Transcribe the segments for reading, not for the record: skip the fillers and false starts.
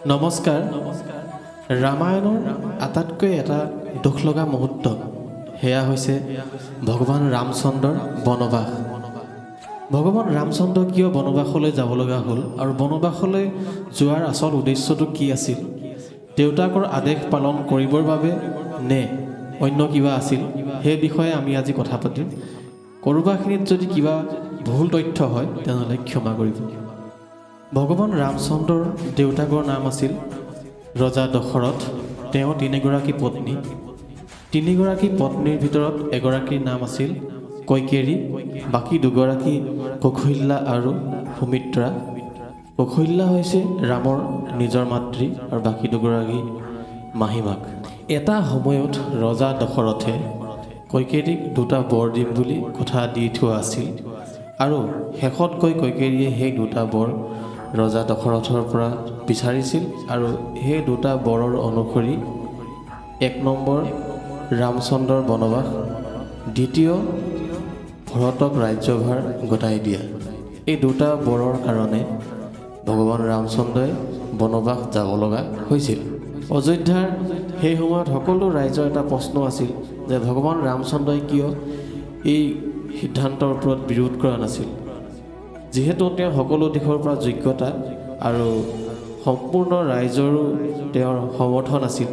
নমস্কাৰ। ৰামায়ণৰ আটাইতকৈ এটা দুখ লগা মুহূৰ্ত সেয়া হৈছে ভগৱান ৰামচন্দ্ৰৰ বনবাস। ভগৱান ৰামচন্দ্ৰ কিয় বনবাসলৈ যাব লগা হ'ল আৰু বনবাসলৈ যোৱাৰ আচল উদ্দেশ্যটো কি আছিল? দেউতাকৰ আদেশ পালন কৰিবৰ বাবে নে অন্য কিবা আছিল? সেই বিষয়ে আমি আজি কথা পাতিম। ক'ৰবাখিনিত যদি কিবা ভুল তথ্য হয় তেনেহ'লে ক্ষমা কৰিব। ভগৱান ৰামচন্দ্ৰৰ দেউতাকৰ নাম আছিল ৰজা দশৰথ। তেওঁ তিনিগৰাকী পত্নী। তিনিগৰাকী পত্নীৰ ভিতৰত এগৰাকীৰ নাম আছিল কৈকেয়ী, বাকী দুগৰাকী কৌশল্যা আৰু সুমিত্ৰা। কৌশল্যা হৈছে ৰামৰ নিজৰ মাতৃ আৰু বাকী দুগৰাকী মাহীমাক। এটা সময়ত ৰজা দশৰথে কৈকেয়ীক দুটা বৰ দিম বুলি কথা দি থোৱা আছিল আৰু শেষত গৈ কৈকেয়ীয়ে সেই দুটা বৰ ৰজা দশৰথৰ পৰা বিচাৰিছিল আৰু সেই দুটা বৰৰ অনুসৰি ১ নম্বৰ ৰামচন্দ্ৰৰ বনবাস, দ্বিতীয় ভৰতক ৰাজ্যভাৰ গতাই দিয়া। এই দুটা বৰৰ কাৰণে ভগৱান ৰামচন্দ্ৰই বনবাস যাব লগা হৈছিল। অযোধ্যাৰ সেই সময়ত সকলো ৰাইজৰ এটা প্ৰশ্ন আছিল যে ভগৱান ৰামচন্দ্ৰই কিয় এই সিদ্ধান্তৰ ওপৰত বিৰোধ কৰা নাছিল। যিহেতু তেওঁ সকলো দিশৰ পৰা যোগ্যতা আৰু সম্পূৰ্ণ ৰাইজৰো তেওঁৰ সমৰ্থন আছিল,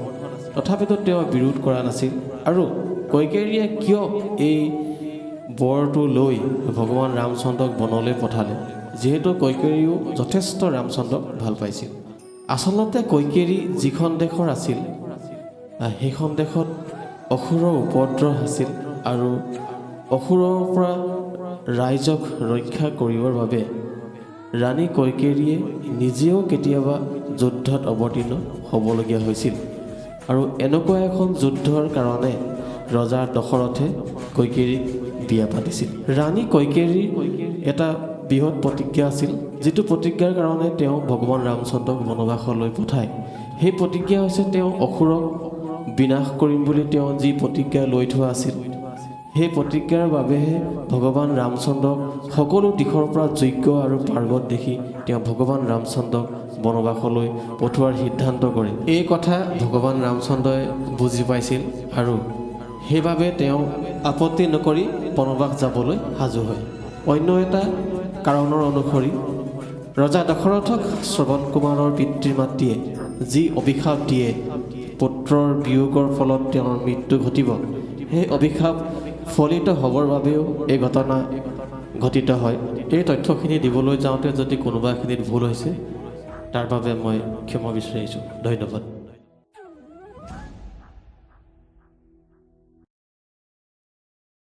তথাপিতো তেওঁ বিৰোধ কৰা নাছিল। আৰু কৈকেয়ীয়ে কিয় এই বৰটো লৈ ভগৱান ৰামচন্দ্ৰক বনলৈ পঠালে, যিহেতু কৈকেয়ীও যথেষ্ট ৰামচন্দ্ৰক ভাল পাইছিল। আচলতে কৈকেয়ী যিখন দেশৰ আছিল সেইখন দেশত অসুৰৰ উপদ্ৰৱ আছিল আৰু অসুৰৰ পৰা ৰাইজক ৰক্ষা কৰিবৰ বাবে ৰাণী কৈকেয়ীয়ে নিজেও কেতিয়াবা যুদ্ধত অৱতীৰ্ণ হ'বলগীয়া হৈছিল। আৰু এনেকুৱা এখন যুদ্ধৰ কাৰণে ৰজা দশৰথে কৈকেয়ীক বিয়া পাতিছিল। ৰাণী কৈকেয়ীৰ এটা বৃহৎ প্ৰতিজ্ঞা আছিল, যিটো প্ৰতিজ্ঞাৰ কাৰণে তেওঁ ভগৱান ৰামচন্দ্ৰক বনবাসলৈ পঠায়। সেই প্ৰতিজ্ঞা হৈছে তেওঁ অসুৰক বিনাশ কৰিম বুলি তেওঁ যি প্ৰতিজ্ঞা লৈ থোৱা আছিল, সেই প্ৰতিজ্ঞাৰ বাবেহে ভগৱান ৰামচন্দ্ৰক সকলো দিশৰ পৰা যোগ্য আৰু পাৰ্গত দেখি তেওঁ ভগৱান ৰামচন্দ্ৰক বনবাসলৈ পঠোৱাৰ সিদ্ধান্ত কৰে। এই কথা ভগৱান ৰামচন্দ্ৰই বুজি পাইছিল আৰু সেইবাবে তেওঁ আপত্তি নকৰি বনবাস যাবলৈ সাজু হয়। অন্য এটা কাৰণৰ অনুসৰি ৰজা দশৰথক শ্ৰৱণ কুমাৰৰ পিতৃ মাতৃয়ে যি অভিশাপ দিয়ে পুত্ৰৰ বিয়োগৰ ফলত তেওঁৰ মৃত্যু ঘটিব, সেই অভিশাপ ফলিত হ'বৰ বাবেও এই ঘটনা ঘটিত হয়। এই তথ্যখিনি দিবলৈ যাওঁতে যদি কোনোবাখিনিত ভুল হৈছে তাৰ বাবে মই ক্ষমা বিচাৰিছোঁ। ধন্যবাদ।